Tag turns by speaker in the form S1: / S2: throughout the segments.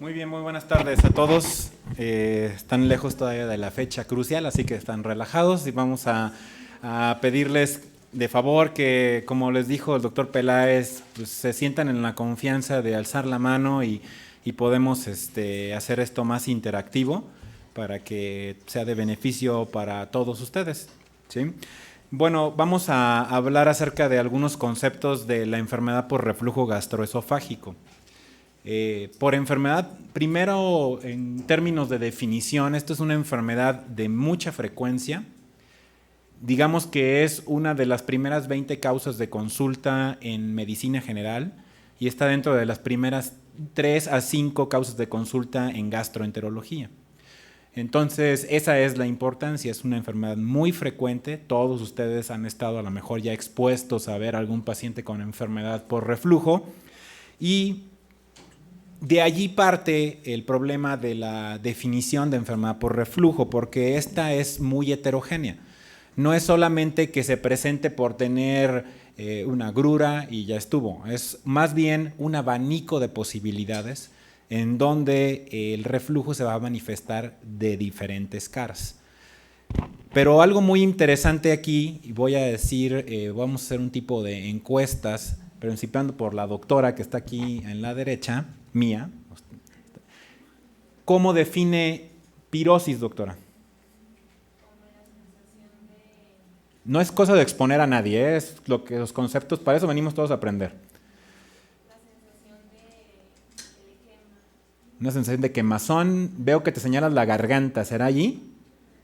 S1: Muy bien, muy buenas tardes a todos. Están lejos todavía de la fecha crucial, así que están relajados y vamos a pedirles de favor que, como les dijo el doctor Peláez, pues, se sientan en la confianza de alzar la mano y podemos hacer esto más interactivo para que sea de beneficio para todos ustedes, ¿sí? Bueno, vamos a hablar acerca de algunos conceptos de la enfermedad por reflujo gastroesofágico. Por enfermedad, primero en términos de definición, esto es una enfermedad de mucha frecuencia. Digamos que es una de las primeras 20 causas de consulta en medicina general y está dentro de las primeras 3 a 5 causas de consulta en gastroenterología. Entonces, esa es la importancia, es una enfermedad muy frecuente. Todos ustedes han estado a lo mejor ya expuestos a ver a algún paciente con enfermedad por reflujo y de allí parte el problema de la definición de enfermedad por reflujo, porque esta es muy heterogénea. No es solamente que se presente por tener una agrura y ya estuvo, es más bien un abanico de posibilidades en donde el reflujo se va a manifestar de diferentes caras. Pero algo muy interesante aquí, y voy a decir, vamos a hacer un tipo de encuestas, principiando por la doctora que está aquí en la derecha, mía. ¿Cómo define pirosis, doctora? No es cosa de exponer a nadie, es lo que los conceptos, para eso venimos todos a aprender. Una sensación de quemazón, veo que te señalas la garganta, ¿será allí?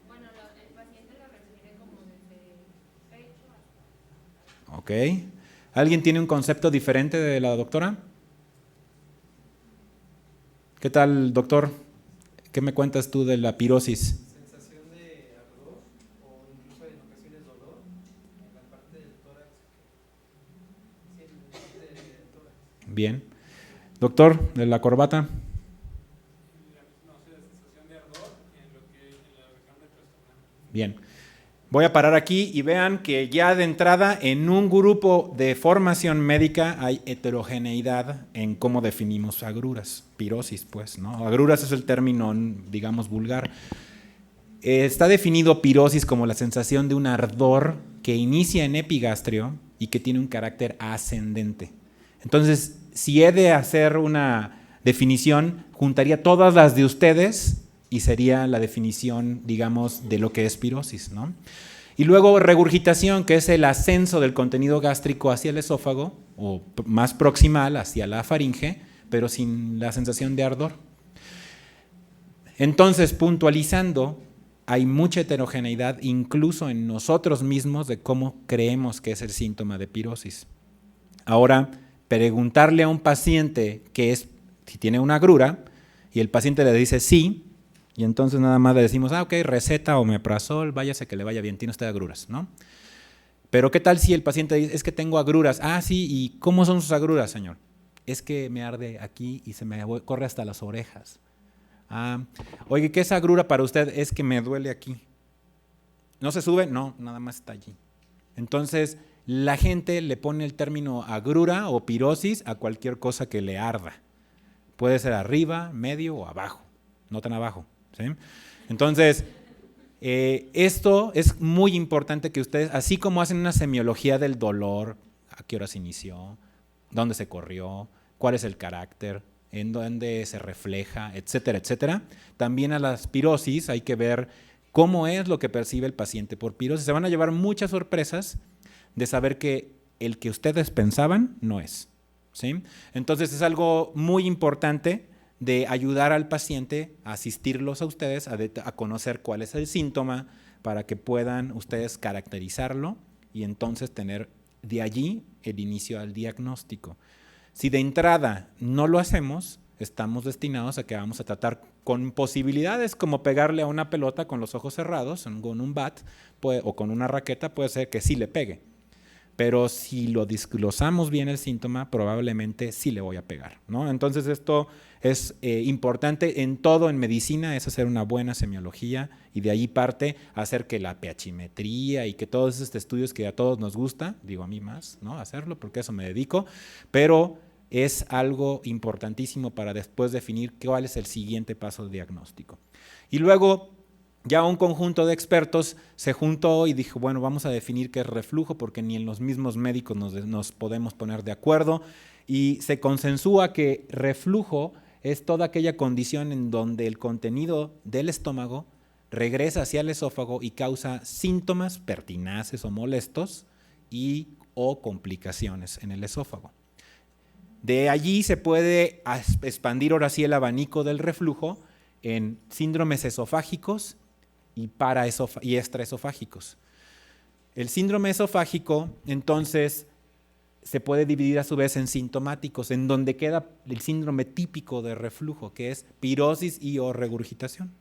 S2: Bueno, el paciente lo refiere como desde el pecho hasta...
S1: Ok. ¿Alguien tiene un concepto diferente de la doctora? ¿Qué tal, doctor? ¿Qué me cuentas tú de la pirosis?
S3: Sensación de ardor o incluso en ocasiones dolor en la parte del tórax. Sí, en la parte del tórax.
S1: Bien. Doctor, de la corbata.
S3: No sé, la sensación de ardor en la región retroesternal.
S1: Bien. Voy a parar aquí y vean que ya de entrada en un grupo de formación médica hay heterogeneidad en cómo definimos agruras, pirosis, pues, ¿no? Agruras es el término, digamos, vulgar. Está definido pirosis como la sensación de un ardor que inicia en epigastrio y que tiene un carácter ascendente. Entonces, si he de hacer una definición, juntaría todas las de ustedes y sería la definición, digamos, de lo que es pirosis, ¿no? Y luego regurgitación, que es el ascenso del contenido gástrico hacia el esófago, o más proximal hacia la faringe, pero sin la sensación de ardor. Entonces, puntualizando, hay mucha heterogeneidad incluso en nosotros mismos de cómo creemos que es el síntoma de pirosis. Ahora, preguntarle a un paciente si tiene una agrura y el paciente le dice sí, y entonces nada más le decimos, ok, receta omeprazol, váyase que le vaya bien, tiene usted agruras, ¿no? Pero ¿qué tal si el paciente dice, es que tengo agruras? Ah, sí, ¿y cómo son sus agruras, señor? Es que me arde aquí y se me corre hasta las orejas. Ah, oye, ¿qué es agrura para usted? Es que me duele aquí. ¿No se sube? No, nada más está allí. Entonces, la gente le pone el término agrura o pirosis a cualquier cosa que le arda. Puede ser arriba, medio o abajo, no tan abajo, ¿sí? Entonces, esto es muy importante que ustedes, así como hacen una semiología del dolor, a qué hora se inició, dónde se corrió, cuál es el carácter, en dónde se refleja, etcétera, etcétera, también a las pirosis hay que ver cómo es lo que percibe el paciente por pirosis. Se van a llevar muchas sorpresas de saber que el que ustedes pensaban no es, ¿sí? Entonces es algo muy importante de ayudar al paciente, a asistirlos a ustedes, a conocer cuál es el síntoma para que puedan ustedes caracterizarlo y entonces tener de allí el inicio al diagnóstico. Si de entrada no lo hacemos, estamos destinados a que vamos a tratar con posibilidades como pegarle a una pelota con los ojos cerrados, con un bat o con una raqueta, puede ser que sí le pegue. Pero si lo desglosamos bien el síntoma, probablemente sí le voy a pegar, ¿no? Entonces esto es importante en todo en medicina, es hacer una buena semiología y de ahí parte hacer que la pH-metría y que todos estos estudios que a todos nos gusta, digo a mí más, ¿no? Hacerlo porque a eso me dedico, pero es algo importantísimo para después definir cuál es el siguiente paso de diagnóstico. Y luego ya un conjunto de expertos se juntó y dijo, bueno, vamos a definir qué es reflujo, porque ni en los mismos médicos nos podemos poner de acuerdo, y se consensúa que reflujo es toda aquella condición en donde el contenido del estómago regresa hacia el esófago y causa síntomas pertinaces o molestos y o complicaciones en el esófago. De allí se puede expandir ahora sí el abanico del reflujo en síndromes esofágicos y extraesofágicos. El síndrome esofágico, entonces, se puede dividir a su vez en sintomáticos, en donde queda el síndrome típico de reflujo, que es pirosis y o regurgitación.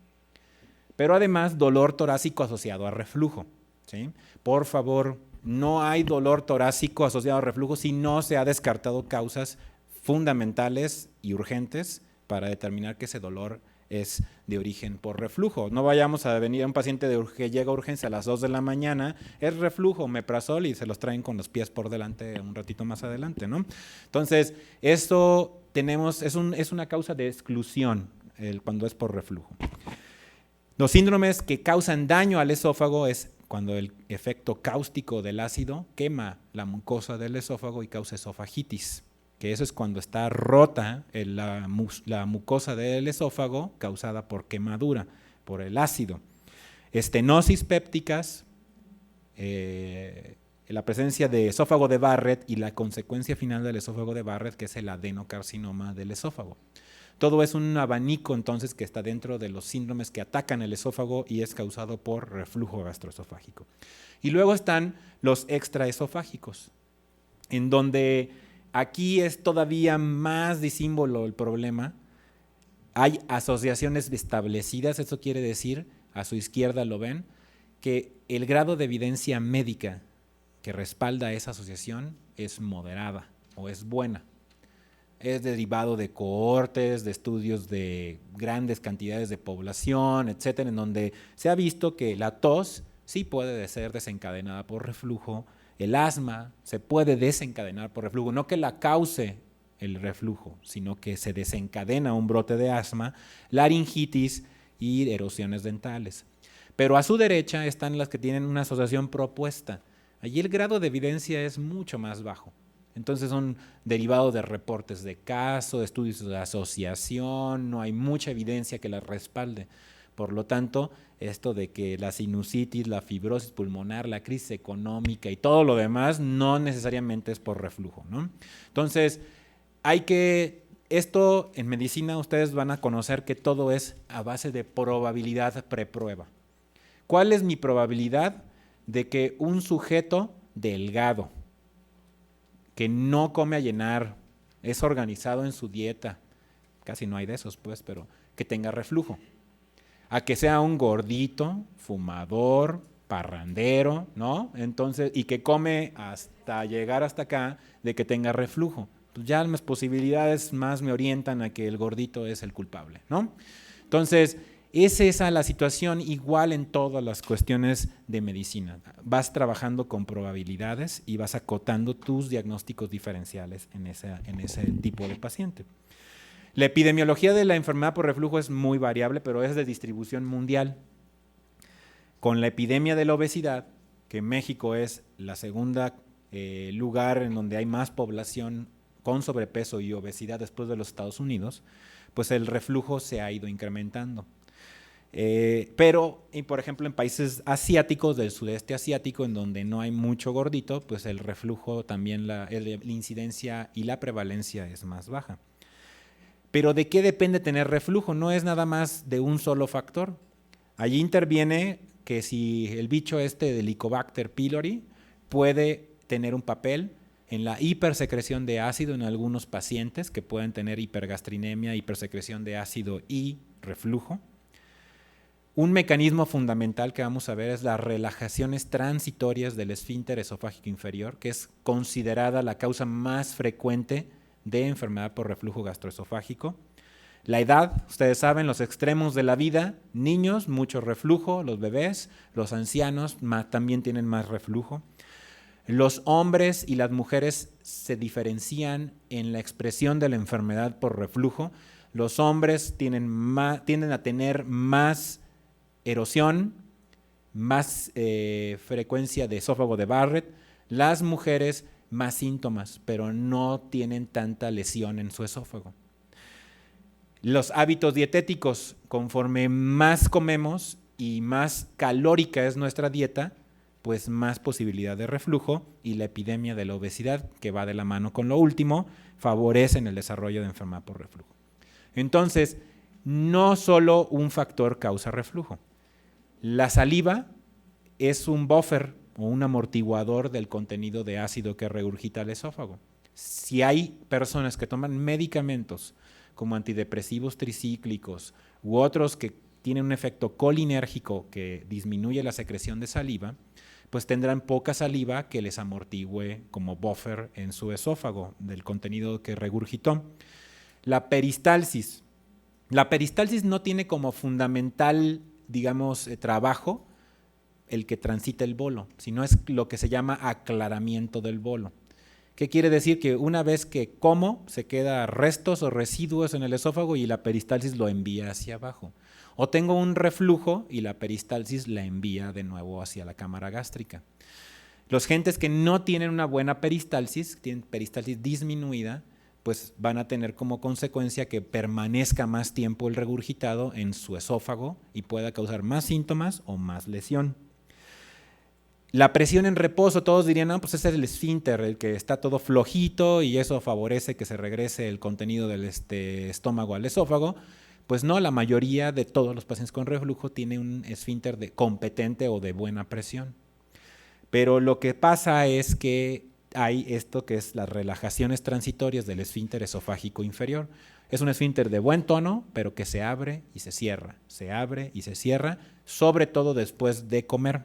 S1: Pero además, dolor torácico asociado a reflujo, ¿sí? Por favor, no hay dolor torácico asociado a reflujo si no se ha descartado causas fundamentales y urgentes para determinar que ese dolor es de origen por reflujo. No vayamos a venir a un paciente que llega a urgencia a las 2 de la mañana, es reflujo, omeprazol, y se los traen con los pies por delante un ratito más adelante, ¿no? Entonces, esto es una causa de exclusión cuando es por reflujo. Los síndromes que causan daño al esófago es cuando el efecto cáustico del ácido quema la mucosa del esófago y causa esofagitis, que eso es cuando está rota la mucosa del esófago causada por quemadura, por el ácido. Estenosis pépticas, la presencia de esófago de Barrett y la consecuencia final del esófago de Barrett, que es el adenocarcinoma del esófago. Todo es un abanico entonces que está dentro de los síndromes que atacan el esófago y es causado por reflujo gastroesofágico. Y luego están los extraesofágicos, en donde aquí es todavía más disímbolo el problema. Hay asociaciones establecidas, eso quiere decir, a su izquierda lo ven, que el grado de evidencia médica que respalda esa asociación es moderada o es buena. Es derivado de cohortes, de estudios de grandes cantidades de población, etcétera, en donde se ha visto que la tos sí puede ser desencadenada por reflujo, el asma se puede desencadenar por reflujo, no que la cause el reflujo, sino que se desencadena un brote de asma, laringitis y erosiones dentales. Pero a su derecha están las que tienen una asociación propuesta. Allí el grado de evidencia es mucho más bajo. Entonces son derivados de reportes de caso, de estudios de asociación, no hay mucha evidencia que la respalde. Por lo tanto, esto de que la sinusitis, la fibrosis pulmonar, la crisis económica y todo lo demás no necesariamente es por reflujo, ¿no? Entonces, esto en medicina ustedes van a conocer que todo es a base de probabilidad preprueba. ¿Cuál es mi probabilidad de que un sujeto delgado, que no come a llenar, es organizado en su dieta, casi no hay de esos pues, pero que tenga reflujo? A que sea un gordito, fumador, parrandero, ¿no? Entonces, y que come hasta llegar hasta acá, de que tenga reflujo. Pues ya las posibilidades más me orientan a que el gordito es el culpable, ¿no? Entonces, es esa la situación igual en todas las cuestiones de medicina. Vas trabajando con probabilidades y vas acotando tus diagnósticos diferenciales en ese tipo de paciente. La epidemiología de la enfermedad por reflujo es muy variable, pero es de distribución mundial. Con la epidemia de la obesidad, que México es la segunda lugar en donde hay más población con sobrepeso y obesidad después de los Estados Unidos, pues el reflujo se ha ido incrementando. Pero, por ejemplo, en países asiáticos, del sudeste asiático, en donde no hay mucho gordito, pues el reflujo también, la incidencia y la prevalencia es más baja. Pero ¿de qué depende tener reflujo? No es nada más de un solo factor. Allí interviene que si el bicho de Helicobacter pylori puede tener un papel en la hipersecreción de ácido en algunos pacientes que pueden tener hipergastrinemia, hipersecreción de ácido y reflujo. Un mecanismo fundamental que vamos a ver es las relajaciones transitorias del esfínter esofágico inferior, que es considerada la causa más frecuente de enfermedad por reflujo gastroesofágico. La edad, ustedes saben, los extremos de la vida, niños, mucho reflujo, los bebés, los ancianos también tienen más reflujo. Los hombres y las mujeres se diferencian en la expresión de la enfermedad por reflujo. Los hombres tienden a tener más erosión, más frecuencia de esófago de Barrett. Las mujeres más síntomas, pero no tienen tanta lesión en su esófago. Los hábitos dietéticos, conforme más comemos y más calórica es nuestra dieta, pues más posibilidad de reflujo, y la epidemia de la obesidad, que va de la mano con lo último, favorecen el desarrollo de enfermedad por reflujo. Entonces, no solo un factor causa reflujo. La saliva es un buffer o un amortiguador del contenido de ácido que regurgita el esófago. Si hay personas que toman medicamentos como antidepresivos tricíclicos u otros que tienen un efecto colinérgico que disminuye la secreción de saliva, pues tendrán poca saliva que les amortigüe como buffer en su esófago del contenido que regurgitó. La peristalsis. La peristalsis no tiene como fundamental, digamos, trabajo el que transita el bolo, sino es lo que se llama aclaramiento del bolo. ¿Qué quiere decir? Que una vez que como, se queda restos o residuos en el esófago y la peristalsis lo envía hacia abajo. O tengo un reflujo y la peristalsis la envía de nuevo hacia la cámara gástrica. Los gentes que no tienen una buena peristalsis, tienen peristalsis disminuida, pues van a tener como consecuencia que permanezca más tiempo el regurgitado en su esófago y pueda causar más síntomas o más lesión. La presión en reposo, todos dirían, no, pues ese es el esfínter, el que está todo flojito y eso favorece que se regrese el contenido del estómago al esófago. Pues no, la mayoría de todos los pacientes con reflujo tiene un esfínter competente o de buena presión. Pero lo que pasa es que hay esto que es las relajaciones transitorias del esfínter esofágico inferior. Es un esfínter de buen tono, pero que se abre y se cierra, sobre todo después de comer.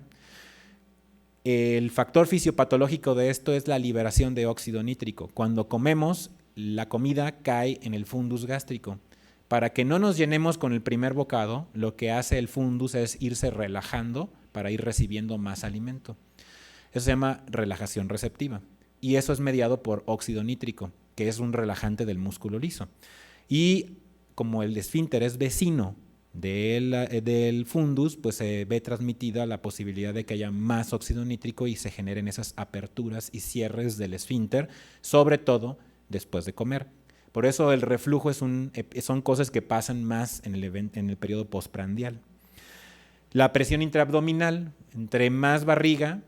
S1: El factor fisiopatológico de esto es la liberación de óxido nítrico. Cuando comemos, la comida cae en el fundus gástrico. Para que no nos llenemos con el primer bocado, lo que hace el fundus es irse relajando para ir recibiendo más alimento. Eso se llama relajación receptiva. Y eso es mediado por óxido nítrico, que es un relajante del músculo liso. Y como el esfínter es vecino del fundus, pues se ve transmitida la posibilidad de que haya más óxido nítrico y se generen esas aperturas y cierres del esfínter, sobre todo después de comer. Por eso el reflujo son cosas que pasan más en el periodo postprandial. La presión intraabdominal, entre más barriga,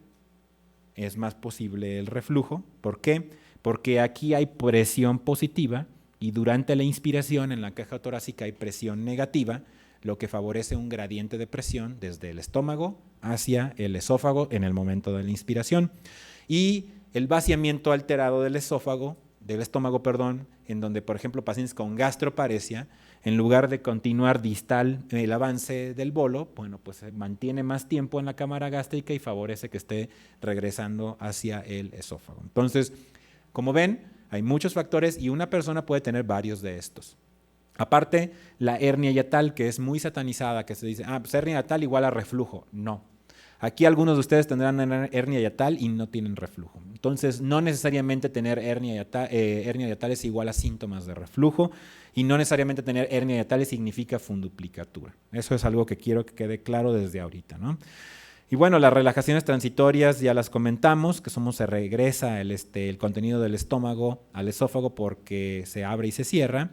S1: es más posible el reflujo. ¿Por qué? Porque aquí hay presión positiva y durante la inspiración en la caja torácica hay presión negativa, lo que favorece un gradiente de presión desde el estómago hacia el esófago en el momento de la inspiración. Y el vaciamiento alterado del estómago, en donde, por ejemplo, pacientes con gastroparesia, en lugar de continuar distal el avance del bolo, bueno, pues se mantiene más tiempo en la cámara gástrica y favorece que esté regresando hacia el esófago. Entonces, como ven, hay muchos factores y una persona puede tener varios de estos. Aparte, la hernia hiatal, que es muy satanizada, que se dice, pues hernia hiatal igual a reflujo. No. Aquí algunos de ustedes tendrán hernia hiatal y no tienen reflujo. Entonces, no necesariamente tener hernia hiatal es igual a síntomas de reflujo y no necesariamente tener hernia hiatal significa funduplicatura. Eso es algo que quiero que quede claro desde ahorita, ¿no? Y bueno, las relajaciones transitorias ya las comentamos, que se regresa el contenido del estómago al esófago porque se abre y se cierra.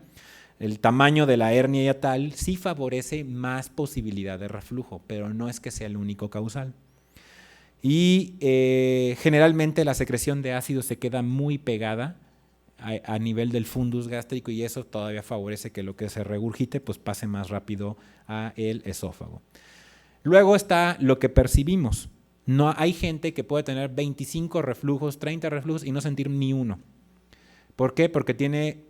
S1: El tamaño de la hernia hiatal sí favorece más posibilidad de reflujo, pero no es que sea el único causal. Y generalmente la secreción de ácido se queda muy pegada a nivel del fundus gástrico y eso todavía favorece que lo que se regurgite pues pase más rápido a el esófago. Luego está lo que percibimos. No hay gente que puede tener 25 reflujos, 30 reflujos y no sentir ni uno. ¿Por qué? Porque tiene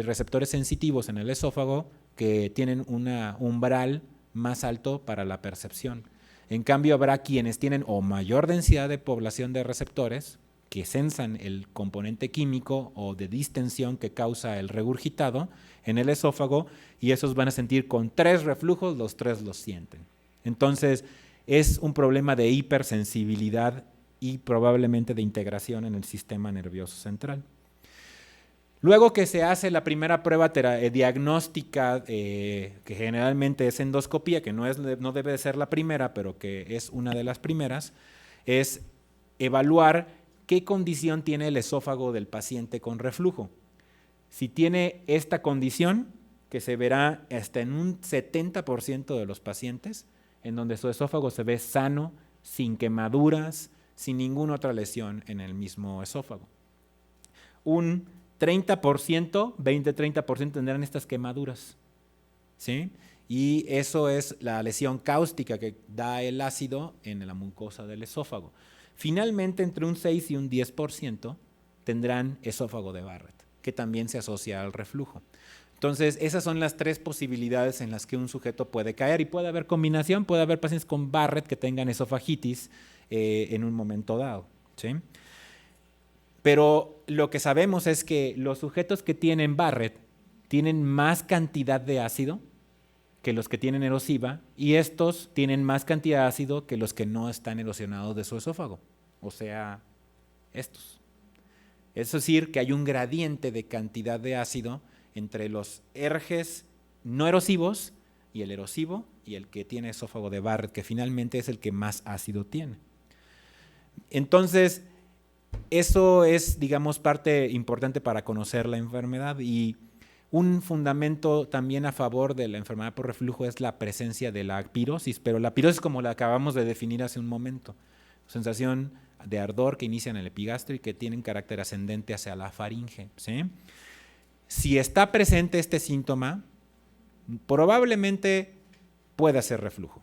S1: receptores sensitivos en el esófago que tienen un umbral más alto para la percepción. En cambio, habrá quienes tienen o mayor densidad de población de receptores que sensan el componente químico o de distensión que causa el regurgitado en el esófago y esos van a sentir con 3 reflujos, los 3 los sienten. Entonces, es un problema de hipersensibilidad y probablemente de integración en el sistema nervioso central. Luego que se hace la primera prueba diagnóstica, que generalmente es endoscopía, que no debe de ser la primera, pero que es una de las primeras, es evaluar qué condición tiene el esófago del paciente con reflujo. Si tiene esta condición, que se verá hasta en un 70% de los pacientes, en donde su esófago se ve sano, sin quemaduras, sin ninguna otra lesión en el mismo esófago. Un 30%, 20-30% tendrán estas quemaduras, ¿sí? Y eso es la lesión cáustica que da el ácido en la mucosa del esófago. Finalmente, entre un 6 y un 10% tendrán esófago de Barrett, que también se asocia al reflujo. Entonces, esas son las 3 posibilidades en las que un sujeto puede caer, y puede haber combinación, puede haber pacientes con Barrett que tengan esofagitis en un momento dado, ¿sí? Pero lo que sabemos es que los sujetos que tienen Barrett tienen más cantidad de ácido que los que tienen erosiva, y estos tienen más cantidad de ácido que los que no están erosionados de su esófago, o sea, estos. Es decir, que hay un gradiente de cantidad de ácido entre los ERGES no erosivos y el erosivo, y el que tiene esófago de Barrett, que finalmente es el que más ácido tiene. Entonces, eso es, digamos, parte importante para conocer la enfermedad, y un fundamento también a favor de la enfermedad por reflujo es la presencia de la pirosis, pero la pirosis como la acabamos de definir hace un momento, sensación de ardor que inicia en el epigastrio y que tienen carácter ascendente hacia la faringe, ¿sí? Si está presente este síntoma, probablemente pueda ser reflujo.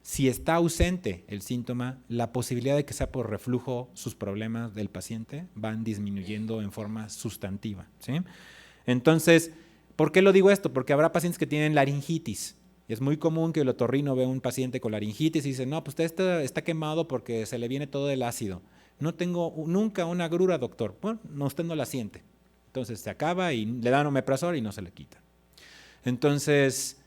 S1: Si está ausente el síntoma, la posibilidad de que sea por reflujo, sus problemas del paciente van disminuyendo en forma sustantiva, ¿sí? Entonces, ¿por qué lo digo esto? Porque habrá pacientes que tienen laringitis. Es muy común que el otorrino vea un paciente con laringitis y dice, no, pues usted está quemado porque se le viene todo el ácido. No tengo nunca una agrura, doctor. Bueno, no, usted no la siente. Entonces se acaba y le dan omeprazol y no se le quita. Entonces,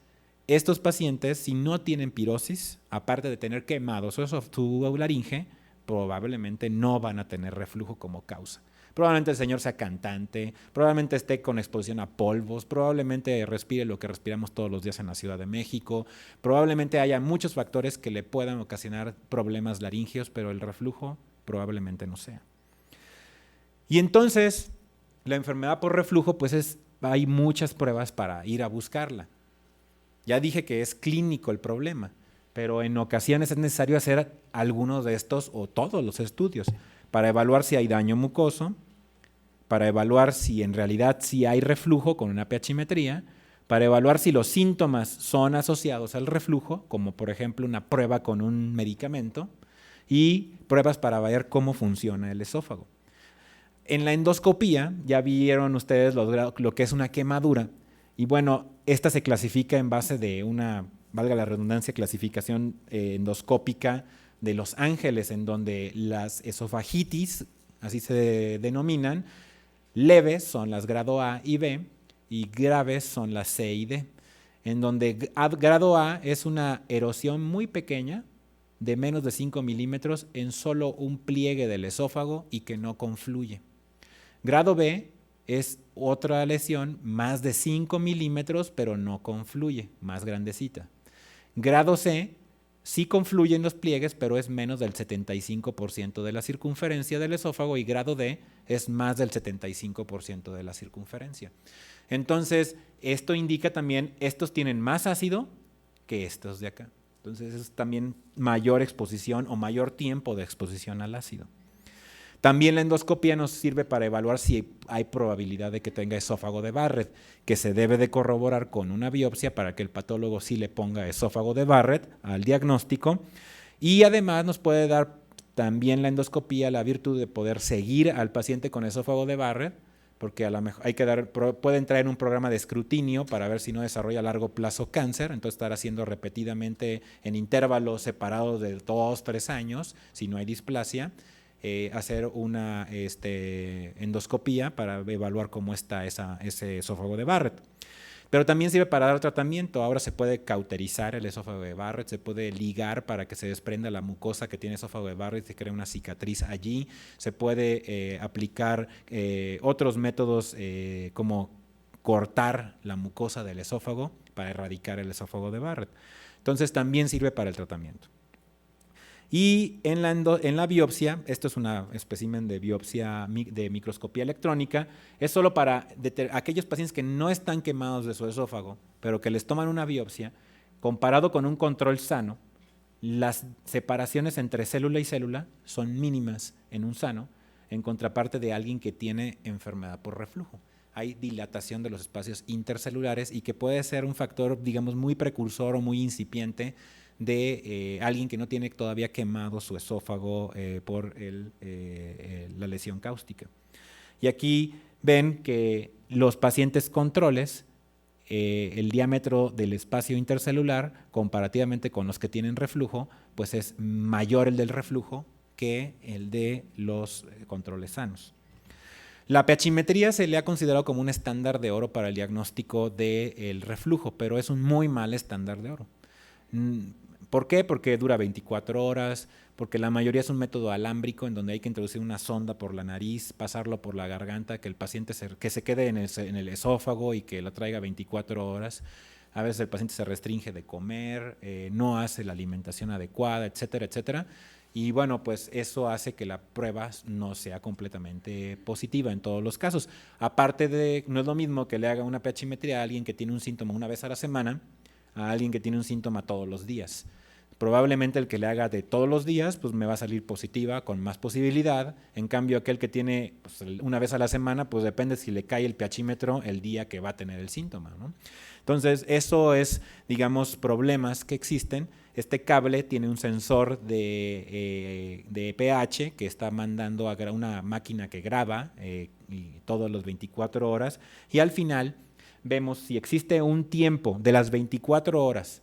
S1: estos pacientes, si no tienen pirosis, aparte de tener quemado su laringe, probablemente no van a tener reflujo como causa. Probablemente el señor sea cantante, probablemente esté con exposición a polvos, probablemente respire lo que respiramos todos los días en la Ciudad de México, probablemente haya muchos factores que le puedan ocasionar problemas laringeos, pero el reflujo probablemente no sea. Y entonces, la enfermedad por reflujo, pues hay muchas pruebas para ir a buscarla. Ya dije que es clínico el problema, pero en ocasiones es necesario hacer algunos de estos o todos los estudios para evaluar si hay daño mucoso, para evaluar si en realidad sí hay reflujo con una pHimetría, para evaluar si los síntomas son asociados al reflujo, como por ejemplo una prueba con un medicamento, y pruebas para ver cómo funciona el esófago. En la endoscopía ya vieron ustedes lo que es una quemadura, y bueno, esta se clasifica en base de una, valga la redundancia, clasificación endoscópica de Los Ángeles, en donde las esofagitis, así se denominan, leves son las grado A y B, y graves son las C y D, en donde grado A es una erosión muy pequeña, de menos de 5 milímetros, en solo un pliegue del esófago y que no confluye. Grado B es otra lesión más de 5 milímetros, pero no confluye, más grandecita. Grado C sí confluyen los pliegues, pero es menos del 75% de la circunferencia del esófago, y grado D es más del 75% de la circunferencia. Entonces, esto indica también, estos tienen más ácido que estos de acá. Entonces, es también mayor exposición o mayor tiempo de exposición al ácido. También la endoscopía nos sirve para evaluar si hay probabilidad de que tenga esófago de Barrett, que se debe de corroborar con una biopsia para que el patólogo sí le ponga esófago de Barrett al diagnóstico. Y además nos puede dar también la endoscopía la virtud de poder seguir al paciente con esófago de Barrett, porque a lo mejor pueden traer un programa de escrutinio para ver si no desarrolla a largo plazo cáncer, entonces estar haciendo repetidamente en intervalos separados de 2-3 años, si no hay displasia, hacer una endoscopía para evaluar cómo está ese esófago de Barrett. Pero también sirve para dar tratamiento. Ahora se puede cauterizar el esófago de Barrett, se puede ligar para que se desprenda la mucosa que tiene esófago de Barrett y se crea una cicatriz allí. Se puede aplicar otros métodos como cortar la mucosa del esófago para erradicar el esófago de Barrett. Entonces también sirve para el tratamiento. Y en la biopsia, esto es un espécimen de biopsia de microscopía electrónica, es solo para aquellos pacientes que no están quemados de su esófago, pero que les toman una biopsia, comparado con un control sano, las separaciones entre célula y célula son mínimas en un sano, en contraparte de alguien que tiene enfermedad por reflujo. Hay dilatación de los espacios intercelulares y que puede ser un factor, digamos, muy precursor o muy incipiente de alguien que no tiene todavía quemado su esófago por la lesión cáustica. Y aquí ven que los pacientes controles, el diámetro del espacio intercelular, comparativamente con los que tienen reflujo, pues es mayor el del reflujo que el de los controles sanos. La pHimetría se le ha considerado como un estándar de oro para el diagnóstico del reflujo, pero es un muy mal estándar de oro. ¿Por qué? Porque dura 24 horas, porque la mayoría es un método alámbrico en donde hay que introducir una sonda por la nariz, pasarlo por la garganta, que el paciente que se quede en el esófago y que lo traiga 24 horas. A veces el paciente se restringe de comer, no hace la alimentación adecuada, etcétera, etcétera. Y bueno, pues eso hace que la prueba no sea completamente positiva en todos los casos. Aparte de, no es lo mismo que le haga una pHimetría a alguien que tiene un síntoma una vez a la semana, a alguien que tiene un síntoma todos los días. Probablemente el que le haga de todos los días, pues me va a salir positiva con más posibilidad. En cambio, aquel que tiene pues, una vez a la semana, pues depende si le cae el pHímetro el día que va a tener el síntoma, ¿no? Entonces, eso es, digamos, problemas que existen. Este cable tiene un sensor de pH que está mandando a una máquina que graba y todas las 24 horas. Y al final vemos si existe un tiempo de las 24 horas,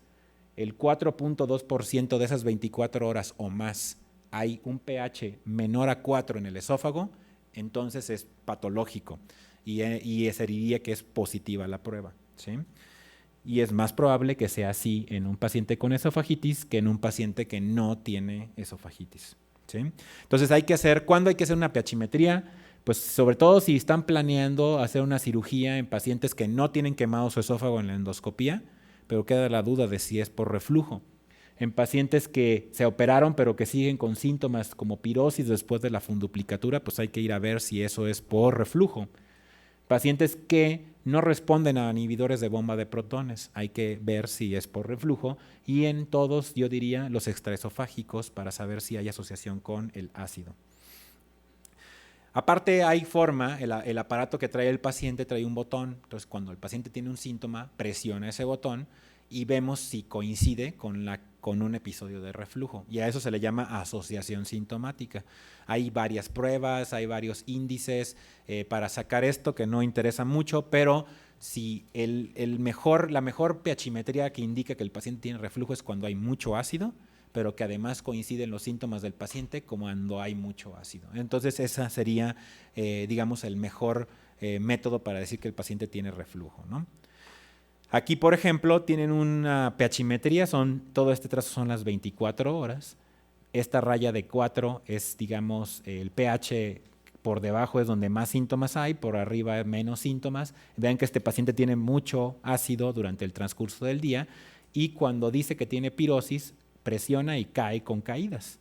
S1: el 4.2% de esas 24 horas o más hay un pH menor a 4 en el esófago, entonces es patológico y se diría que es positiva la prueba, ¿sí? Y es más probable que sea así en un paciente con esofagitis que en un paciente que no tiene esofagitis, ¿sí? Entonces ¿cuándo hay que hacer una pHimetría? Pues sobre todo si están planeando hacer una cirugía en pacientes que no tienen quemado su esófago en la endoscopía, pero queda la duda de si es por reflujo. En pacientes que se operaron pero que siguen con síntomas como pirosis después de la funduplicatura, pues hay que ir a ver si eso es por reflujo. Pacientes que no responden a inhibidores de bomba de protones, hay que ver si es por reflujo, y en todos, yo diría, los extraesofágicos para saber si hay asociación con el ácido. Aparte hay forma, el aparato que trae el paciente trae un botón, entonces cuando el paciente tiene un síntoma, presiona ese botón y vemos si coincide con un episodio de reflujo, y a eso se le llama asociación sintomática. Hay varias pruebas, hay varios índices para sacar esto que no interesa mucho, pero si la mejor pHimetría que indica que el paciente tiene reflujo es cuando hay mucho ácido, pero que además coinciden los síntomas del paciente como cuando hay mucho ácido. Entonces, esa sería, digamos, el mejor método para decir que el paciente tiene reflujo, ¿no? Aquí, por ejemplo, tienen una pHimetría, todo este trazo son las 24 horas. Esta raya de 4 es, digamos, el pH por debajo es donde más síntomas hay, por arriba menos síntomas. Vean que este paciente tiene mucho ácido durante el transcurso del día y cuando dice que tiene pirosis, presiona y cae con caídas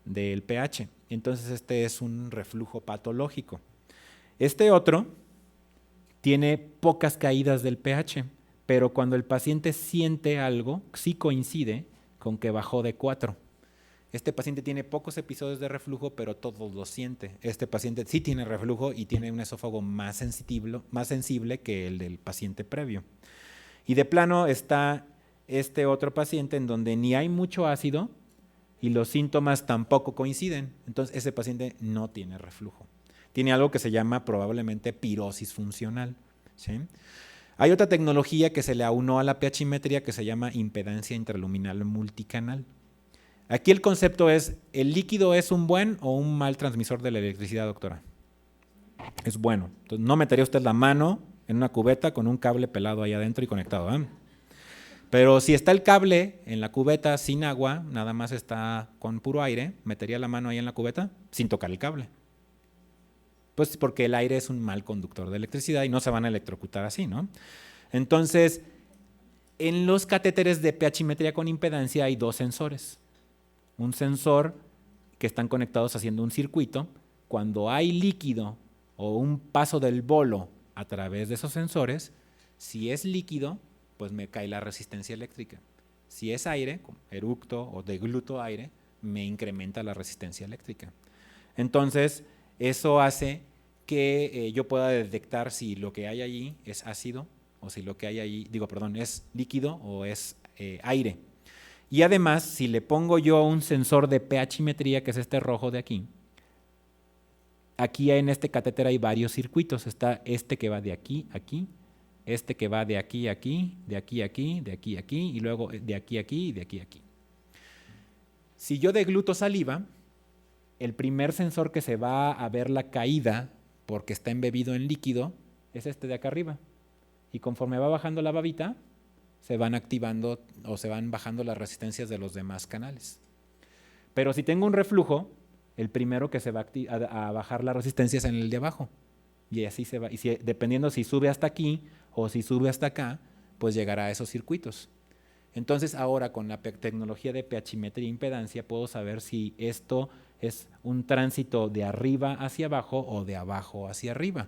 S1: del pH. Entonces este es un reflujo patológico. Este otro tiene pocas caídas del pH, pero cuando el paciente siente algo, sí coincide con que bajó de 4. Este paciente tiene pocos episodios de reflujo, pero todos lo siente. Este paciente sí tiene reflujo y tiene un esófago más sensible que el del paciente previo. Y de plano está este otro paciente en donde ni hay mucho ácido y los síntomas tampoco coinciden. Entonces ese paciente no tiene reflujo. Tiene algo que se llama probablemente pirosis funcional, ¿sí? Hay otra tecnología que se le aunó a la pHimetría que se llama impedancia intraluminal multicanal. Aquí el concepto es, ¿el líquido es un buen o un mal transmisor de la electricidad, doctora? Es bueno. Entonces no metería usted la mano en una cubeta con un cable pelado ahí adentro y conectado. Pero si está el cable en la cubeta sin agua, nada más está con puro aire, metería la mano ahí en la cubeta sin tocar el cable. Pues porque el aire es un mal conductor de electricidad y no se van a electrocutar así, ¿no? Entonces, en los catéteres de pHimetría con impedancia hay dos sensores. Un sensor que están conectados haciendo un circuito. Cuando hay líquido o un paso del bolo a través de esos sensores, si es líquido, pues me cae la resistencia eléctrica. Si es aire, como eructo o degluto aire, me incrementa la resistencia eléctrica. Entonces, eso hace que yo pueda detectar si lo que hay allí es ácido o si lo que hay allí, es líquido o es aire. Y además, si le pongo yo un sensor de pHimetría, que es este rojo de aquí, aquí en este catéter hay varios circuitos. Está este que va de aquí a aquí, este que va de aquí a aquí, de aquí a aquí, de aquí a aquí, y luego de aquí a aquí y de aquí a aquí. Si yo degluto saliva, el primer sensor que se va a ver la caída, porque está embebido en líquido, es este de acá arriba. Y conforme va bajando la babita, se van activando o se van bajando las resistencias de los demás canales. Pero si tengo un reflujo, el primero que se va a bajar la resistencia es en el de abajo. Y así se va. Y dependiendo si sube hasta aquí o si sube hasta acá, pues llegará a esos circuitos. Entonces ahora con la tecnología de pHimetría e impedancia puedo saber si esto es un tránsito de arriba hacia abajo o de abajo hacia arriba,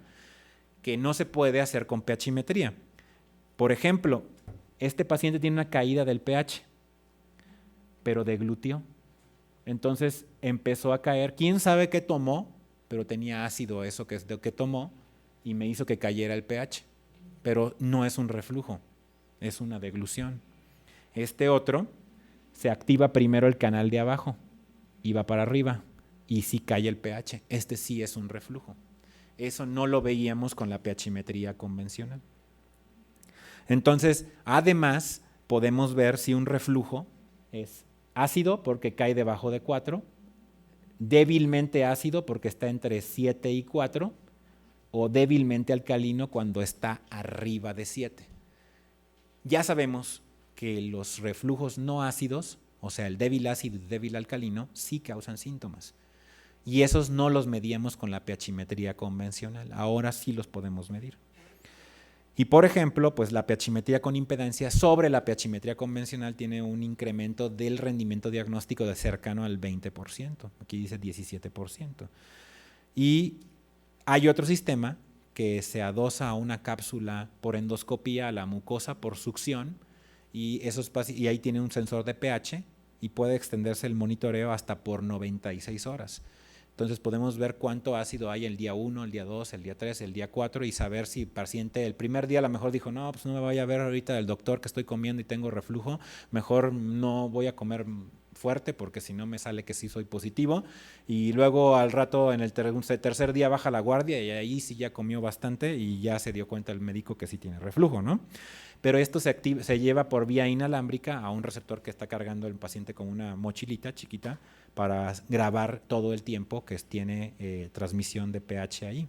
S1: que no se puede hacer con pHimetría. Por ejemplo, este paciente tiene una caída del pH, pero deglutió. Entonces empezó a caer, quién sabe qué tomó, pero tenía ácido eso que tomó y me hizo que cayera el pH. Pero no es un reflujo, es una deglución. Este otro se activa primero el canal de abajo y va para arriba y sí cae el pH. Este sí es un reflujo. Eso no lo veíamos con la pHimetría convencional. Entonces, además, podemos ver si un reflujo es ácido porque cae debajo de 4, débilmente ácido porque está entre 7 y 4, o débilmente alcalino cuando está arriba de 7. Ya sabemos que los reflujos no ácidos, o sea, el débil ácido y débil alcalino, sí causan síntomas. Y esos no los medíamos con la pHimetría convencional. Ahora sí los podemos medir. Y por ejemplo, pues la pHimetría con impedancia sobre la pHimetría convencional tiene un incremento del rendimiento diagnóstico de cercano al 20%. Aquí dice 17%. Y hay otro sistema que se adosa a una cápsula por endoscopía a la mucosa por succión y ahí tiene un sensor de pH y puede extenderse el monitoreo hasta por 96 horas. Entonces podemos ver cuánto ácido hay el día 1, el día 2, el día 3, el día 4 y saber si el paciente el primer día a lo mejor dijo, no, pues no me vaya a ver ahorita el doctor que estoy comiendo y tengo reflujo, mejor no voy a comer fuerte porque si no me sale que sí soy positivo. Y luego al rato en el tercer día baja la guardia y ahí sí ya comió bastante y ya se dio cuenta el médico que sí tiene reflujo, ¿no? Pero esto se lleva por vía inalámbrica a un receptor que está cargando el paciente con una mochilita chiquita para grabar todo el tiempo que tiene transmisión de pH ahí.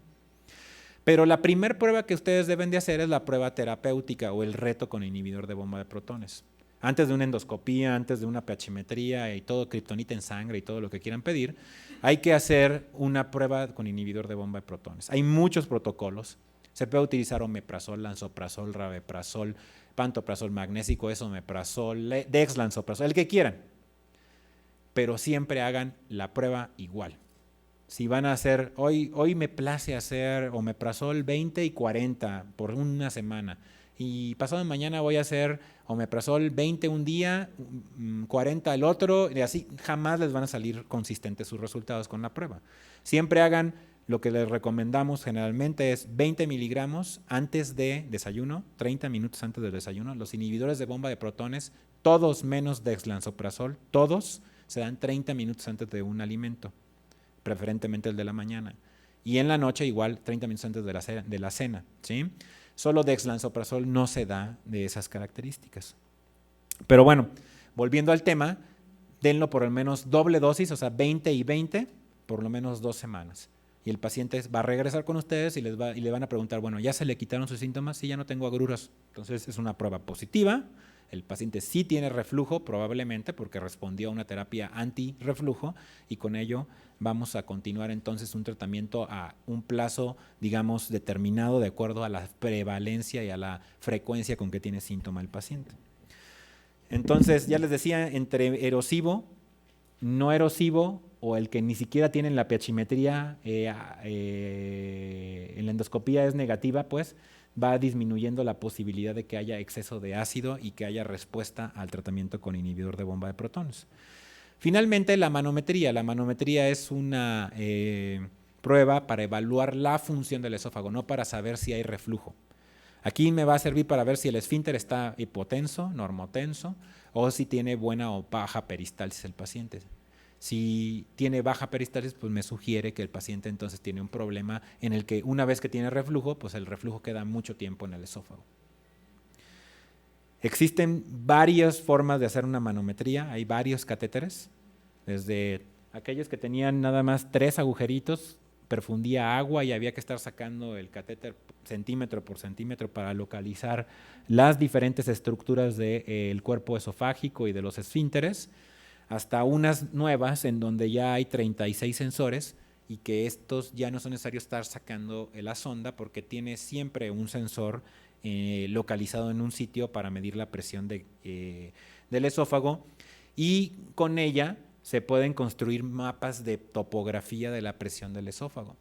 S1: Pero la primera prueba que ustedes deben de hacer es la prueba terapéutica o el reto con inhibidor de bomba de protones. Antes de una endoscopía, antes de una pHimetría y todo, kriptonita en sangre y todo lo que quieran pedir, hay que hacer una prueba con inhibidor de bomba de protones. Hay muchos protocolos. Se puede utilizar omeprazol, lansoprazol, rabeprazol, pantoprazol magnésico, esomeprazol, dexlansoprazol, el que quieran. Pero siempre hagan la prueba igual. Si van a hacer, hoy me place hacer omeprazol 20 y 40 por una semana. Y pasado mañana voy a hacer omeprazol 20 un día, 40 el otro, y así jamás les van a salir consistentes sus resultados con la prueba. Siempre hagan lo que les recomendamos generalmente es 20 miligramos antes de desayuno, 30 minutos antes del desayuno. Los inhibidores de bomba de protones, todos menos dexlansoprazol, todos se dan 30 minutos antes de un alimento, preferentemente el de la mañana. Y en la noche igual 30 minutos antes de la cena, ¿sí? Solo dexlansoprazol no se da de esas características. Pero bueno, volviendo al tema, denlo por al menos doble dosis, o sea, 20 y 20, por lo menos 2 semanas. y el paciente va a regresar con ustedes y le van a preguntar, bueno, ¿ya se le quitaron sus síntomas? Sí, ya no tengo agruras. Entonces es una prueba positiva. El paciente sí tiene reflujo, probablemente, porque respondió a una terapia antirreflujo, y con ello vamos a continuar entonces un tratamiento a un plazo, digamos, determinado de acuerdo a la prevalencia y a la frecuencia con que tiene síntoma el paciente. Entonces, ya les decía, entre erosivo, no erosivo, o el que ni siquiera tiene la pH-metría en la endoscopía es negativa, pues va disminuyendo la posibilidad de que haya exceso de ácido y que haya respuesta al tratamiento con inhibidor de bomba de protones. Finalmente, la manometría. La manometría es una prueba para evaluar la función del esófago, no para saber si hay reflujo. Aquí me va a servir para ver si el esfínter está hipotenso, normotenso, o si tiene buena o baja peristalsis el paciente. Si tiene baja peristalsis, pues me sugiere que el paciente entonces tiene un problema en el que una vez que tiene reflujo, pues el reflujo queda mucho tiempo en el esófago. Existen varias formas de hacer una manometría, hay varios catéteres, desde aquellos que tenían nada más 3 agujeritos, perfundía agua y había que estar sacando el catéter centímetro por centímetro para localizar las diferentes estructuras del cuerpo esofágico y de los esfínteres, hasta unas nuevas en donde ya hay 36 sensores y que estos ya no son necesarios estar sacando la sonda porque tiene siempre un sensor localizado en un sitio para medir la presión del esófago, y con ella se pueden construir mapas de topografía de la presión del esófago.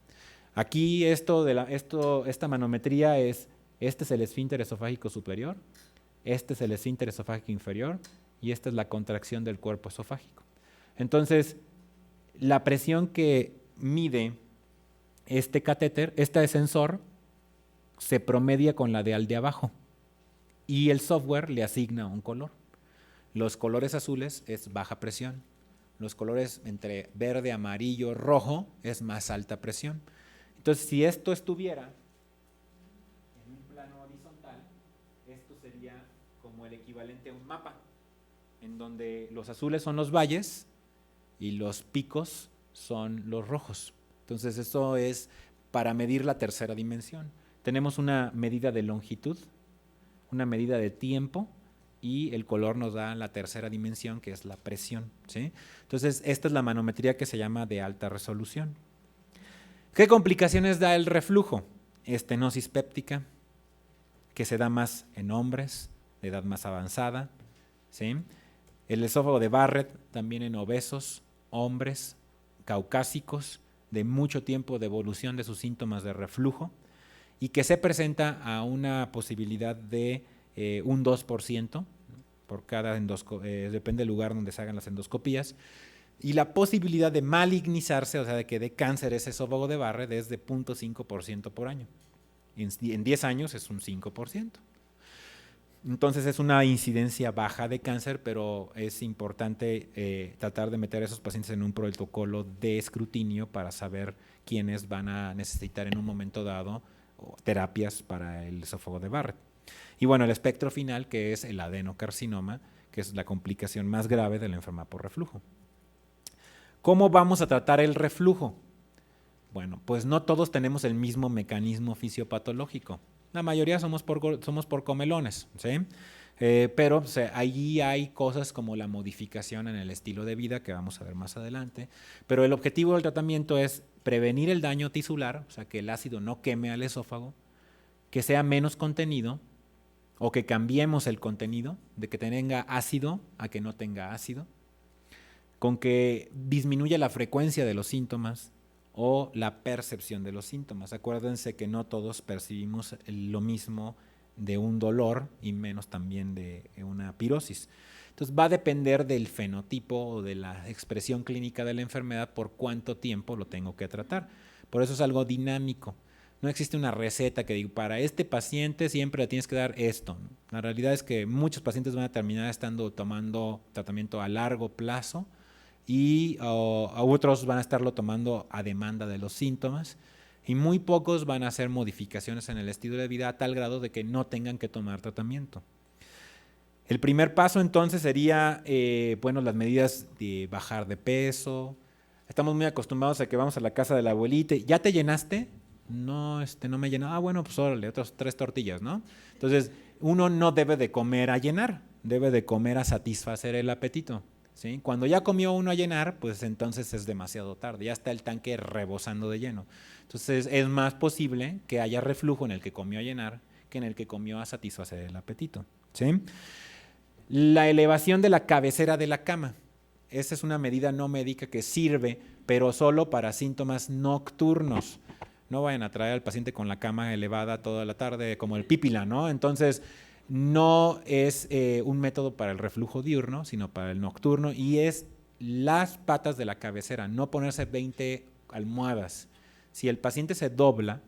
S1: Aquí esta manometría este es el esfínter esofágico superior, este es el esfínter esofágico inferior, y esta es la contracción del cuerpo esofágico. Entonces, la presión que mide este catéter, este sensor, se promedia con la de al de abajo y el software le asigna un color. Los colores azules es baja presión, los colores entre verde, amarillo, rojo es más alta presión. Entonces, si esto estuviera en un plano horizontal, esto sería como el equivalente a un mapa, en donde los azules son los valles y los picos son los rojos. Entonces, eso es para medir la tercera dimensión. Tenemos una medida de longitud, una medida de tiempo, y el color nos da la tercera dimensión, que es la presión, ¿sí? Entonces, esta es la manometría que se llama de alta resolución. ¿Qué complicaciones da el reflujo? Estenosis péptica, que se da más en hombres de edad más avanzada, ¿sí? El esófago de Barrett también en obesos, hombres, caucásicos, de mucho tiempo de evolución de sus síntomas de reflujo, y que se presenta a una posibilidad de un 2% por cada depende del lugar donde se hagan las endoscopías, y la posibilidad de malignizarse, o sea, de que dé cáncer ese esófago de Barrett, es de 0.5% por año. En 10 años es un 5%. Entonces es una incidencia baja de cáncer, pero es importante tratar de meter a esos pacientes en un protocolo de escrutinio para saber quiénes van a necesitar en un momento dado terapias para el esófago de Barrett. Y bueno, el espectro final, que es el adenocarcinoma, que es la complicación más grave de la enfermedad por reflujo. ¿Cómo vamos a tratar el reflujo? Bueno, pues no todos tenemos el mismo mecanismo fisiopatológico. La mayoría somos por comelones, ¿sí? Pero allí hay cosas como la modificación en el estilo de vida que vamos a ver más adelante. Pero el objetivo del tratamiento es prevenir el daño tisular, o sea, que el ácido no queme al esófago, que sea menos contenido o que cambiemos el contenido, de que tenga ácido a que no tenga ácido, con que disminuya la frecuencia de los síntomas o la percepción de los síntomas. Acuérdense que no todos percibimos lo mismo de un dolor y menos también de una pirosis. Entonces va a depender del fenotipo o de la expresión clínica de la enfermedad por cuánto tiempo lo tengo que tratar. Por eso es algo dinámico. No existe una receta que diga, para este paciente siempre le tienes que dar esto. La realidad es que muchos pacientes van a terminar tomando tratamiento a largo plazo y a otros van a estarlo tomando a demanda de los síntomas, y muy pocos van a hacer modificaciones en el estilo de vida a tal grado de que no tengan que tomar tratamiento. El primer paso entonces sería, las medidas de bajar de peso, Estamos muy acostumbrados a que vamos a la casa de la abuelita. ¿Ya te llenaste? No, no me llenó. Ah, bueno, pues órale, otras 3 tortillas, ¿no? Entonces, uno no debe de comer a llenar, debe de comer a satisfacer el apetito, ¿sí? Cuando ya comió uno a llenar, pues entonces es demasiado tarde, ya está el tanque rebosando de lleno. Entonces, es más posible que haya reflujo en el que comió a llenar que en el que comió a satisfacer el apetito, ¿sí? La elevación de la cabecera de la cama. Esa es una medida no médica que sirve, pero solo para síntomas nocturnos. No vayan a traer al paciente con la cama elevada toda la tarde como el pípila, ¿no? Entonces, no es un método para el reflujo diurno, sino para el nocturno, y es las patas de la cabecera, no ponerse 20 almohadas. Si el paciente se dobla,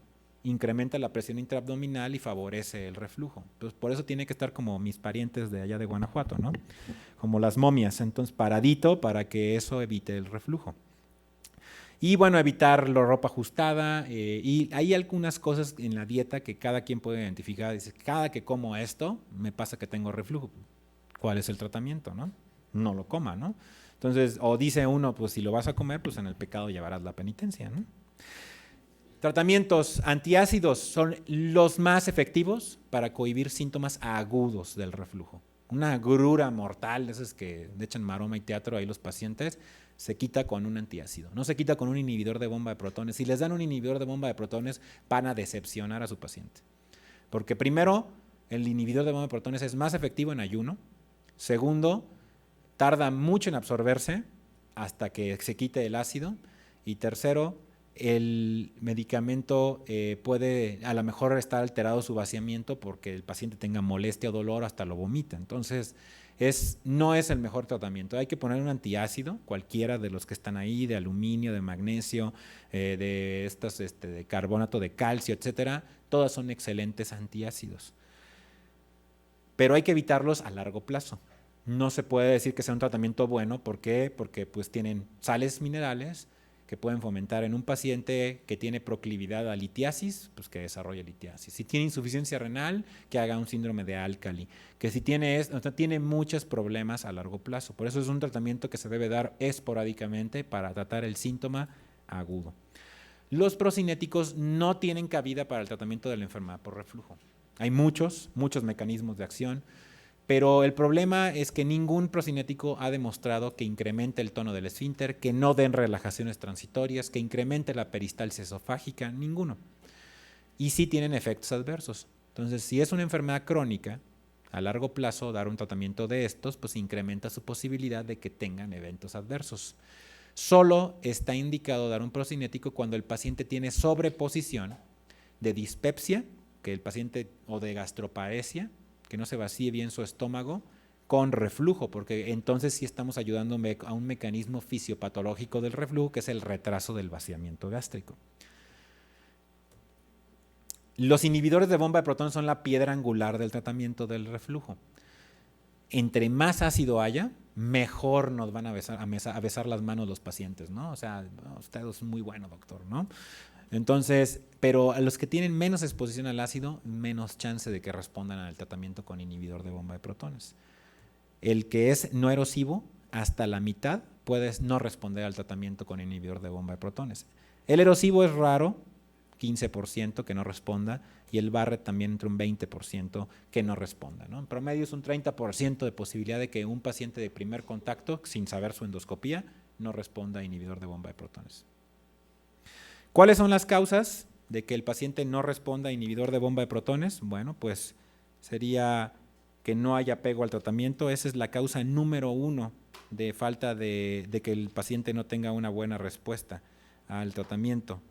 S1: incrementa la presión intraabdominal y favorece el reflujo. Entonces, por eso tiene que estar como mis parientes de allá de Guanajuato, ¿no? Como las momias, entonces paradito para que eso evite el reflujo. Y bueno, evitar la ropa ajustada, y hay algunas cosas en la dieta que cada quien puede identificar. Dice, cada que como esto, me pasa que tengo reflujo. ¿Cuál es el tratamiento, no? No lo coma, ¿no? Entonces, o dice uno, pues si lo vas a comer, pues en el pecado llevarás la penitencia, ¿no? Tratamientos antiácidos son los más efectivos para cohibir síntomas agudos del reflujo. Una agrura mortal, esas que le echan maroma y teatro ahí los pacientes, se quita con un antiácido. No se quita con un inhibidor de bomba de protones. Si les dan un inhibidor de bomba de protones, van a decepcionar a su paciente. Porque primero, el inhibidor de bomba de protones es más efectivo en ayuno. Segundo, tarda mucho en absorberse hasta que se quite el ácido. Y tercero, el medicamento puede a lo mejor estar alterado su vaciamiento porque el paciente tenga molestia o dolor, hasta lo vomita. Entonces, no es el mejor tratamiento. Hay que poner un antiácido, cualquiera de los que están ahí, de aluminio, de magnesio, de carbonato de calcio, etcétera. Todas son excelentes antiácidos. Pero hay que evitarlos a largo plazo. No se puede decir que sea un tratamiento bueno. ¿Por qué? Porque pues tienen sales minerales que pueden fomentar en un paciente que tiene proclividad a litiasis, pues que desarrolle litiasis. Si tiene insuficiencia renal, que haga un síndrome de Álcali. Que si tiene muchos problemas a largo plazo. Por eso es un tratamiento que se debe dar esporádicamente para tratar el síntoma agudo. Los procinéticos no tienen cabida para el tratamiento de la enfermedad por reflujo. Hay muchos mecanismos de acción, pero el problema es que ningún procinético ha demostrado que incremente el tono del esfínter, que no den relajaciones transitorias, que incremente la peristalsis esofágica, ninguno. Y sí tienen efectos adversos. Entonces, si es una enfermedad crónica, a largo plazo dar un tratamiento de estos, pues incrementa su posibilidad de que tengan eventos adversos. Solo está indicado dar un procinético cuando el paciente tiene sobreposición de dispepsia, que el paciente, o de gastroparesia, que no se vacíe bien su estómago, con reflujo, porque entonces sí estamos ayudando a un mecanismo fisiopatológico del reflujo, que es el retraso del vaciamiento gástrico. Los inhibidores de bomba de protones son la piedra angular del tratamiento del reflujo. Entre más ácido haya, mejor nos van a besar las manos los pacientes, ¿no? O sea, usted es muy bueno, doctor, ¿no? Entonces, pero a los que tienen menos exposición al ácido, menos chance de que respondan al tratamiento con inhibidor de bomba de protones. El que es no erosivo, hasta la mitad puede no responder al tratamiento con inhibidor de bomba de protones. El erosivo es raro, 15% que no responda, y el Barrett también entre un 20% que no responda, ¿no? En promedio es un 30% de posibilidad de que un paciente de primer contacto, sin saber su endoscopía, no responda a inhibidor de bomba de protones. ¿Cuáles son las causas de que el paciente no responda a inhibidor de bomba de protones? Bueno, pues sería que no haya apego al tratamiento. Esa es la causa número 1 de falta de que el paciente no tenga una buena respuesta al tratamiento.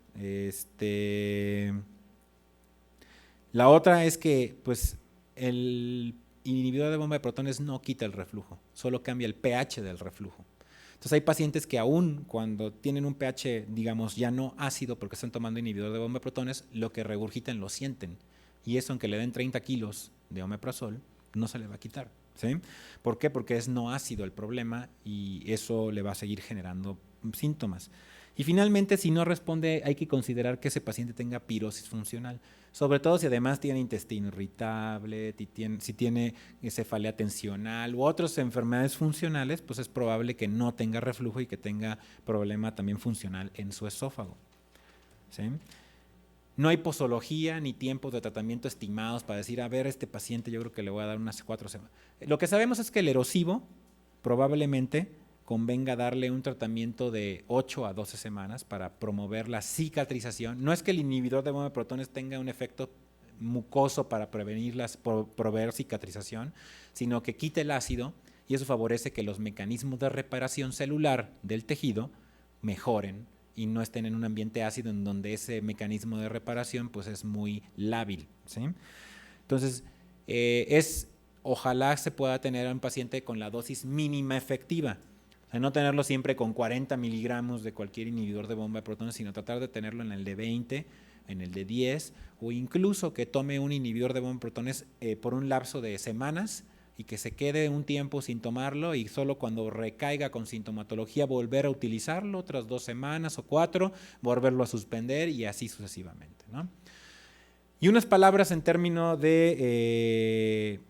S1: La otra es que pues, el inhibidor de bomba de protones no quita el reflujo, solo cambia el pH del reflujo. Entonces hay pacientes que aún cuando tienen un pH, digamos, ya no ácido porque están tomando inhibidor de bomba de protones, lo que regurgitan lo sienten. Y eso, aunque le den 30 kilos de omeprazol, no se le va a quitar, ¿sí? ¿Por qué? Porque es no ácido el problema y eso le va a seguir generando síntomas. Y finalmente, si no responde, hay que considerar que ese paciente tenga pirosis funcional, sobre todo si además tiene intestino irritable, si tiene cefalea tensional u otras enfermedades funcionales, pues es probable que no tenga reflujo y que tenga problema también funcional en su esófago. ¿Sí? No hay posología ni tiempos de tratamiento estimados para decir, a ver, este paciente yo creo que le voy a dar unas 4 semanas. Lo que sabemos es que el erosivo probablemente convenga darle un tratamiento de 8 a 12 semanas para promover la cicatrización. No es que el inhibidor de bomba de protones tenga un efecto mucoso para proveer cicatrización, sino que quite el ácido y eso favorece que los mecanismos de reparación celular del tejido mejoren y no estén en un ambiente ácido en donde ese mecanismo de reparación pues es muy lábil, ¿sí? Entonces, ojalá se pueda tener a un paciente con la dosis mínima efectiva. O sea, no tenerlo siempre con 40 miligramos de cualquier inhibidor de bomba de protones, sino tratar de tenerlo en el de 20, en el de 10, o incluso que tome un inhibidor de bomba de protones por un lapso de semanas y que se quede un tiempo sin tomarlo y solo cuando recaiga con sintomatología volver a utilizarlo, otras 2 semanas o 4, volverlo a suspender y así sucesivamente, ¿no? Y unas palabras en términos de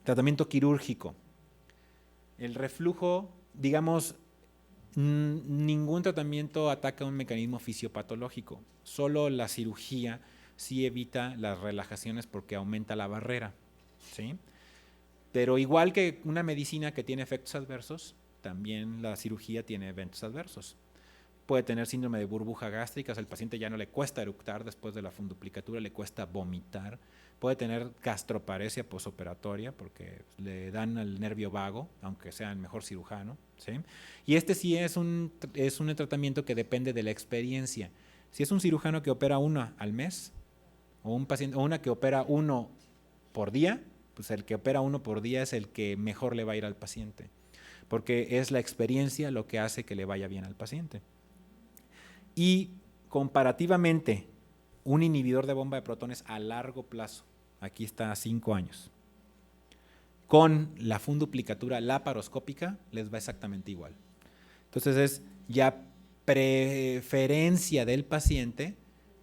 S1: tratamiento quirúrgico. El reflujo, digamos, ningún tratamiento ataca un mecanismo fisiopatológico, solo la cirugía sí evita las relajaciones porque aumenta la barrera, ¿sí? Pero igual que una medicina que tiene efectos adversos, también la cirugía tiene eventos adversos. Puede tener síndrome de burbuja gástrica, o sea, al paciente ya no le cuesta eructar después de la funduplicatura, le cuesta vomitar. Puede tener gastroparesia posoperatoria porque le dan al nervio vago, aunque sea el mejor cirujano, ¿sí? Y este sí es un tratamiento que depende de la experiencia. Si es un cirujano que opera 1 al mes, o una que opera 1 por día, pues el que opera 1 por día es el que mejor le va a ir al paciente, porque es la experiencia lo que hace que le vaya bien al paciente. Y comparativamente, un inhibidor de bomba de protones a largo plazo, aquí está a 5 años, con la funduplicatura laparoscópica les va exactamente igual. Entonces es ya preferencia del paciente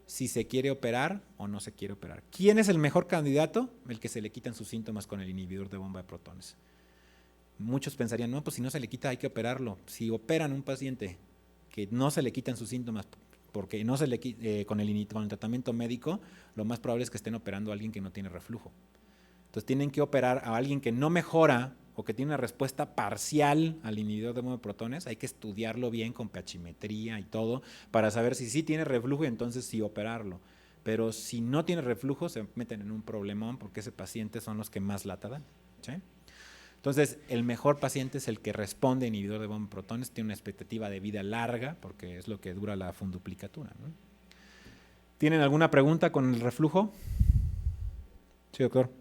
S1: si se quiere operar o no se quiere operar. ¿Quién es el mejor candidato? El que se le quitan sus síntomas con el inhibidor de bomba de protones. Muchos pensarían, no, pues si no se le quita hay que operarlo. Si operan un paciente que no se le quitan sus síntomas porque no se le con el tratamiento médico, lo más probable es que estén operando a alguien que no tiene reflujo. Entonces tienen que operar a alguien que no mejora o que tiene una respuesta parcial al inhibidor de bomba de protones. Hay que estudiarlo bien con pH-metría y todo para saber si sí tiene reflujo y entonces sí operarlo. Pero si no tiene reflujo se meten en un problemón porque ese paciente son los que más lata dan, ¿sí? Entonces, el mejor paciente es el que responde a inhibidor de bomba de protones, tiene una expectativa de vida larga, porque es lo que dura la funduplicatura, ¿no? ¿Tienen alguna pregunta con el reflujo? Sí, doctor.